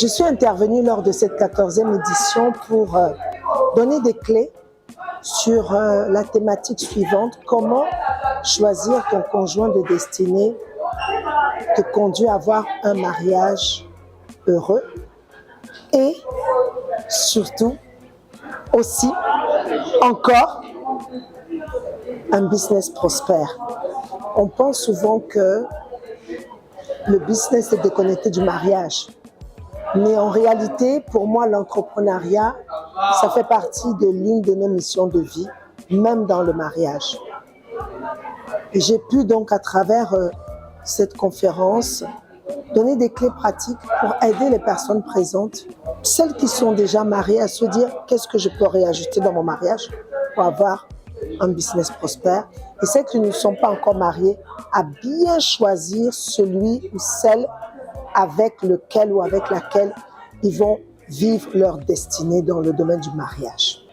Je suis intervenue lors de cette 14e édition pour donner des clés sur la thématique suivante: comment choisir ton conjoint de destinée te conduit à avoir un mariage heureux et surtout aussi encore un business prospère. On pense souvent que le business est déconnecté du mariage. Mais en réalité, pour moi, l'entrepreneuriat, ça fait partie de l'une de nos missions de vie, même dans le mariage. Et j'ai pu donc, à travers cette conférence, donner des clés pratiques pour aider les personnes présentes, celles qui sont déjà mariées, à se dire qu'est-ce que je peux réajuster dans mon mariage pour avoir un business prospère, et celles qui ne sont pas encore mariées, à bien choisir celui ou celle avec lequel ou avec laquelle ils vont vivre leur destinée dans le domaine du mariage.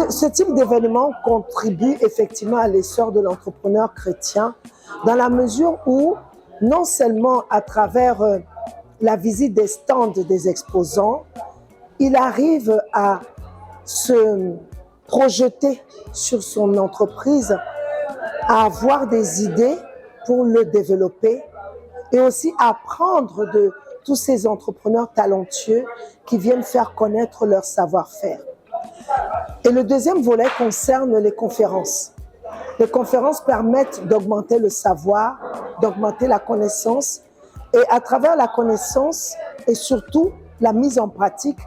Ce type d'événement contribue effectivement à l'essor de l'entrepreneur chrétien dans la mesure où, non seulement à travers la visite des stands des exposants, il arrive à se projeter sur son entreprise, à avoir des idées pour le développer et aussi apprendre de tous ces entrepreneurs talentueux qui viennent faire connaître leur savoir-faire. Et le deuxième volet concerne les conférences. Les conférences permettent d'augmenter le savoir, d'augmenter la connaissance, et à travers la connaissance et surtout la mise en pratique,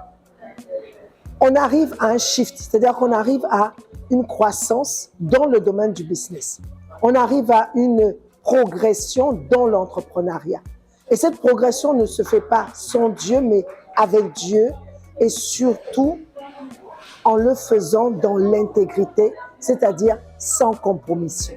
on arrive à un shift, c'est-à-dire qu'on arrive à une croissance dans le domaine du business. On arrive à une progression dans l'entrepreneuriat. Et cette progression ne se fait pas sans Dieu, mais avec Dieu, et surtout en le faisant dans l'intégrité, c'est-à-dire sans compromission.